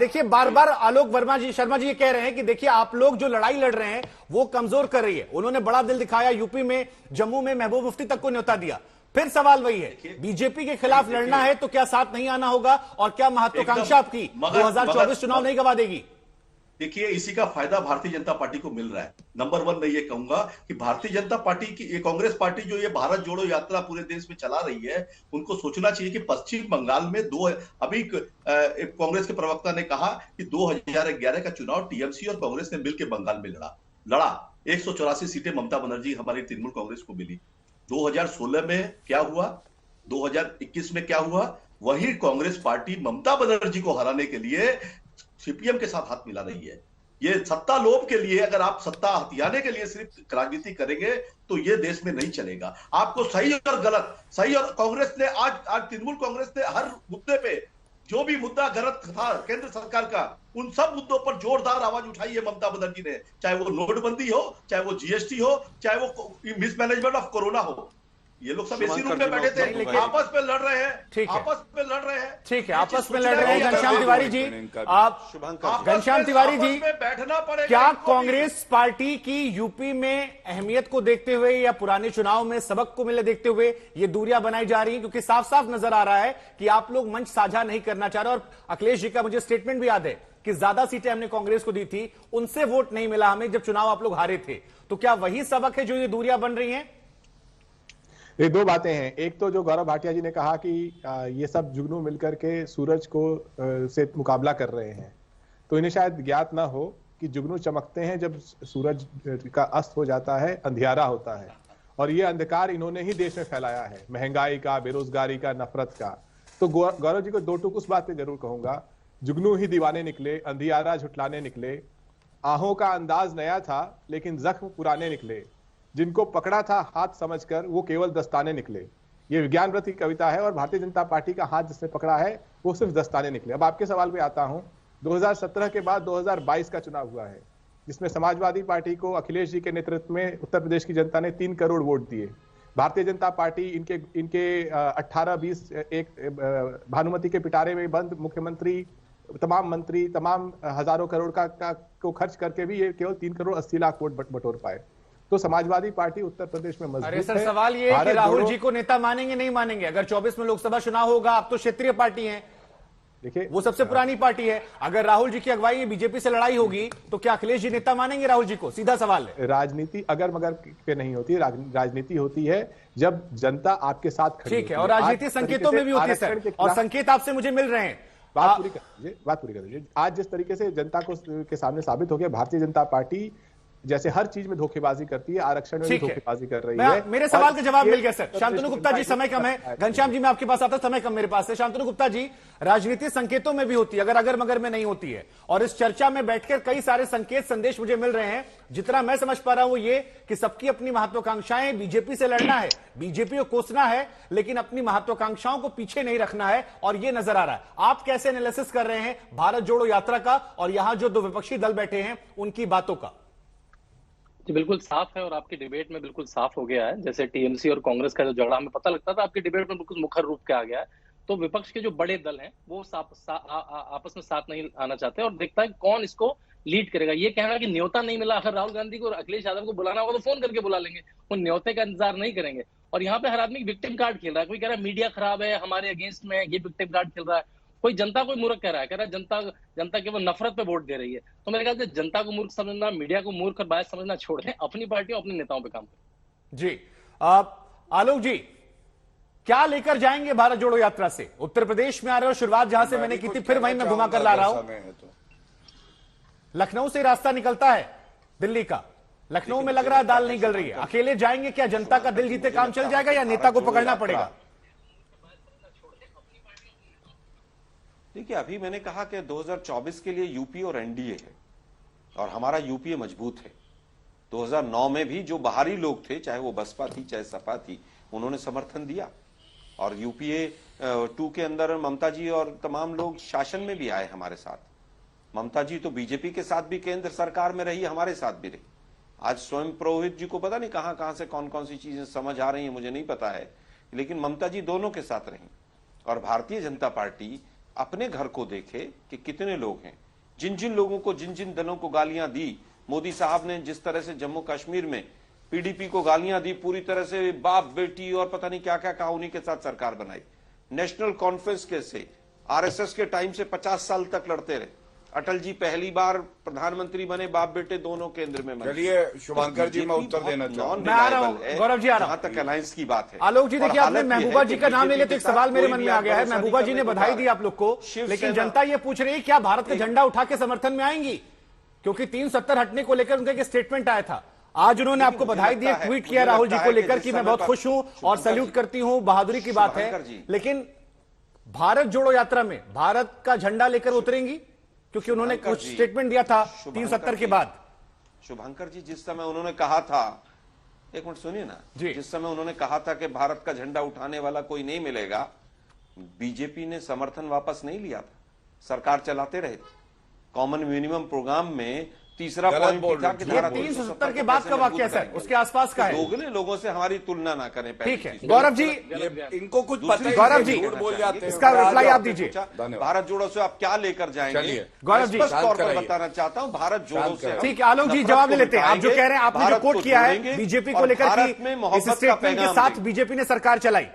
देखिए बार बार आलोक वर्मा जी शर्मा जी ये कह रहे हैं कि देखिए आप लोग जो लड़ाई लड़ रहे हैं वो कमजोर कर रही है। उन्होंने बड़ा दिल दिखाया, यूपी में जम्मू में महबूब मुफ्ती तक को न्योता दिया। फिर सवाल वही है, बीजेपी के खिलाफ लड़ना है तो क्या साथ नहीं आना होगा, और क्या महत्वाकांक्षा आपकी 2024 चुनाव नहीं गवा देगी? देखिए, इसी का फायदा भारतीय जनता पार्टी को मिल रहा है। नंबर वन मैं ये कहूंगा कि भारतीय जनता पार्टी की, ये कांग्रेस पार्टी जो ये भारत जोड़ो यात्रा पूरे देश में चला रही है, उनको सोचना चाहिए कि पश्चिम बंगाल में अभी कांग्रेस के प्रवक्ता ने कहा कि 2011 का चुनाव टीएमसी और कांग्रेस ने मिलकर बंगाल में लड़ा 184 सीटें ममता बनर्जी हमारी तृणमूल कांग्रेस को मिली। 2016 में क्या हुआ, 2021 में क्या हुआ, वही कांग्रेस पार्टी ममता बनर्जी को हराने के लिए सीपीएम के साथ हाथ मिला रही है। ये सत्ता लोभ के लिए, अगर आप सत्ता हथियाने के लिए सिर्फ राजनीति करेंगे तो ये देश में नहीं चलेगा। आपको सही और गलत, सही और कांग्रेस ने आज तृणमूल कांग्रेस ने हर मुद्दे पे, जो भी मुद्दा गलत था केंद्र सरकार का, उन सब मुद्दों पर जोरदार आवाज उठाई है ममता बनर्जी ने। चाहे वो नोटबंदी हो, चाहे वो जीएसटी हो, चाहे वो मिसमैनेजमेंट ऑफ कोरोना हो। ये लोग सब इसी रूम में बैठे थे, आपस में लड़ रहे हैं, आपस में लड़ रहे हैं। ठीक है, आपस में लड़ रहे हैं। घनश्याम तिवारी जी, घनश्याम तिवारी जी, बैठना पड़ेगा। क्या कांग्रेस पार्टी की यूपी में अहमियत को देखते हुए या पुराने चुनाव में सबक को मिले देखते हुए ये दूरियां बनाई जा रही हैं? क्योंकि साफ साफ नजर आ रहा है कि आप लोग मंच साझा नहीं करना चाह रहे। और अखिलेश जी का मुझे स्टेटमेंट भी याद है कि ज्यादा सीटें हमने कांग्रेस को दी थी, उनसे वोट नहीं मिला हमें जब चुनाव आप लोग हारे थे। तो क्या वही सबक है जो ये दूरियां बन रही हैं? ये दो बातें हैं। एक तो जो गौरव भाटिया जी ने कहा कि ये सब जुगनू मिलकर के सूरज को से मुकाबला कर रहे हैं, तो इन्हें शायद ज्ञात ना हो कि जुगनू चमकते हैं जब सूरज का अस्त हो जाता है, अंधियारा होता है। और ये अंधकार इन्होंने ही देश में फैलाया है, महंगाई का, बेरोजगारी का, नफरत का। तो गौरव जी को दो टुक उस बात पे जरूर कहूंगा, जुगनू ही दीवाने निकले, अंधियारा झुटलाने निकले। आहों का अंदाज नया था लेकिन जख्म पुराने निकले। जिनको पकड़ा था हाथ समझकर वो केवल दस्ताने निकले। ये विज्ञान व्रत की कविता है और भारतीय जनता पार्टी का हाथ जिसने पकड़ा है वो सिर्फ दस्ताने निकले। अब आपके सवाल पे आता हूं। 2017 के बाद 2022 का चुनाव हुआ है, जिसमें समाजवादी पार्टी को अखिलेश जी के नेतृत्व में उत्तर प्रदेश की जनता ने 3 करोड़ वोट दिए। भारतीय जनता पार्टी इनके 18-20 एक भानुमति के पिटारे में बंद मुख्यमंत्री, तमाम मंत्री, तमाम हजारों करोड़ को खर्च करके भी ये केवल 3 करोड़ 80 लाख वोट बटोर पाए। तो समाजवादी पार्टी उत्तर प्रदेश में मजबूत है। अरे सर, सवाल ये है कि राहुल जी को नेता मानेंगे नहीं मानेंगे? अगर 24 में लोकसभा चुनाव होगा, आप तो क्षेत्रीय पार्टी हैं, देखिए वो सबसे पुरानी पार्टी है। अगर राहुल जी की अगुवाई में बीजेपी से लड़ाई होगी तो क्या अखिलेश जी नेता मानेंगे राहुल जी को? सीधा सवाल है। राजनीति अगर मगर पे नहीं होती, राजनीति होती है जब जनता आपके साथ खड़ी। ठीक है, और राजनीति संकेतों में भी होती है सर, और संकेत आपसे मुझे मिल रहे हैं। बात पूरी कर दीजिए। आज जिस तरीके से जनता के सामने साबित हो गया भारतीय जनता पार्टी जैसे हर चीज में धोखेबाजी करती है, आरक्षण में भी धोखेबाजी कर रही है। मेरे सवाल का जवाब मिल गया सर। शांतनु गुप्ता जी, समय कम है। घनश्याम जी मैं आपके पास आता, समय कम मेरे पास है। शांतनु गुप्ता जी, राजनीति संकेतों में भी होती है, अगर मगर में नहीं होती है। और इस चर्चा में बैठकर कई सारे संकेत संदेश मुझे मिल रहे हैं। जितना मैं समझ पा रहा हूं वो ये कि सबकी अपनी महत्वाकांक्षाएं, बीजेपी से लड़ना है, बीजेपी को कोसना है, लेकिन अपनी महत्वाकांक्षाओं को पीछे नहीं रखना है, और ये नजर आ रहा है। आप कैसे एनालिसिस कर रहे हैं भारत जोड़ो यात्रा का और यहां जो दो विपक्षी दल बैठे हैं उनकी बातों का? जी बिल्कुल साफ है, और आपकी डिबेट में बिल्कुल साफ हो गया है। जैसे टीएमसी और कांग्रेस का जो झगड़ा हमें पता लगता था, आपकी डिबेट में बिल्कुल मुखर रूप के आ गया है। तो विपक्ष के जो बड़े दल हैं वो आपस में साथ नहीं आना चाहते, और देखता है कौन इसको लीड करेगा। ये कहना कि न्योता नहीं मिला, अगर राहुल गांधी को और अखिलेश यादव को बुलाना होगा तो फोन करके बुला लेंगे, वो न्योते का इंतजार नहीं करेंगे। और यहाँ पे हर आदमी विक्टिम कार्ड खेल रहा है। कोई कह रहा है मीडिया खराब है, हमारे अगेंस्ट में, ये विक्टिम कार्ड खेल रहा है। कोई जनता को मूर्ख कह रहा है जनता केवल नफरत पे वोट दे रही है। तो मेरे ख्याल से जनता को मूर्ख समझना, मीडिया को मूर्ख और बायस समझना छोड़ दें, अपनी पार्टी और अपने नेताओं पे काम करें। जी आलोक जी, क्या लेकर जाएंगे भारत जोड़ो यात्रा से? उत्तर प्रदेश में आ रहे हो, शुरुआत जहां से मैंने की थी, फिर वहीं मैं घुमा कर ला रहा हूं। लखनऊ से रास्ता निकलता है दिल्ली का, लखनऊ में लग रहा है दाल नहीं गल रही है। अकेले जाएंगे, क्या जनता का दिल जीते काम चल जाएगा या नेता को पकड़ना पड़ेगा? देखिए, अभी मैंने कहा कि 2024 के लिए यूपी और एनडीए है, और हमारा यूपीए मजबूत है। 2009 में भी जो बाहरी लोग थे, चाहे वो बसपा थी चाहे सपा थी, उन्होंने समर्थन दिया। और यूपीए 2 के अंदर ममता जी और तमाम लोग शासन में भी आए हमारे साथ। ममता जी तो बीजेपी के साथ भी केंद्र सरकार में रही, हमारे साथ भी रही। आज स्वयं पुरोहित जी को पता नहीं कहां कहां से कौन कौन सी चीजें समझ आ रही हैं, मुझे नहीं पता है, लेकिन ममता जी दोनों के साथ रही। और भारतीय जनता पार्टी अपने घर को देखे कि कितने लोग हैं। जिन जिन लोगों को, जिन जिन दलों को गालियां दी, मोदी साहब ने जिस तरह से जम्मू कश्मीर में पीडीपी को गालियां दी, पूरी तरह से बाप बेटी और पता नहीं क्या क्या कहा, उन्हीं के साथ सरकार बनाई। नेशनल कॉन्फ्रेंस के से आरएसएस के टाइम से 50 साल तक लड़ते रहे। अटल जी पहली बार प्रधानमंत्री बने, बाप बेटे दोनों केंद्र में बने। चलिए शुभंकर जी, मैं उत्तर देना मैं आ रहा हूं, गौरव जी आ रहा हूं। जहां तक अलायंस की बात है। आलोक जी, देखिए, आपने हालत यह है महबूबा जी कि का नाम ले बीजेपी लेते एक के साथ सवाल मेरे कोई मन भी में आ गया है। भरोसा नहीं महबूबा जी ने करने को बधाई दी तैयार। आप लोग को, शिवसेना- लेकिन जनता ये पूछ रही है क्या भारत का झंडा उठा के समर्थन में आएंगी? क्योंकि 370 हटने को लेकर उनका एक स्टेटमेंट आया था। आज उन्होंने आपको बधाई दी, ट्वीट किया राहुल जी को लेकर कि मैं बहुत खुश हूं और सैल्यूट करती हूं, बहादुरी की बात है। लेकिन भारत जोड़ो यात्रा में भारत का झंडा लेकर उतरेंगे? क्योंकि उन्होंने कुछ स्टेटमेंट दिया था 370 के बाद। शुभंकर जी, जिस समय उन्होंने कहा था, एक मिनट सुनिए ना जी। जिस समय उन्होंने कहा था कि भारत का झंडा उठाने वाला कोई नहीं मिलेगा, बीजेपी ने समर्थन वापस नहीं लिया था, सरकार चलाते रहे। कॉमन मिनिमम प्रोग्राम में तीसरा गलत पॉइंट बोल था रहे कि हैं। धारा 370 के बाद का वाक्य है सर, उसके आसपास का है। दोगले लोगों से हमारी तुलना ना करें। पहली ठीक है, चीज। गौरव जी, इनको कुछ पता ही गौरव नहीं, जी, झूठ बोल जाते हैं। इसका रिप्लाई आप दीजिए। धन्यवाद। भारत जोड़ो से आप क्या लेकर जाएंगे? चलिए, गौरव जी, स्पष्ट शांत तौर पर कराइए। बताना चाहता हूं, भारत जोड़ो शांत से कराइए। ठीक है, आलोक जी जवाब ले लेते हैं। आप जो कह रहे हैं, आपने जो कोट किया है बीजेपी को लेकर भारत कि में इस मोहब्बत का स्टेटमेंट के पैगाम साथ देंगे। बीजेपी ने सरकार चलाई।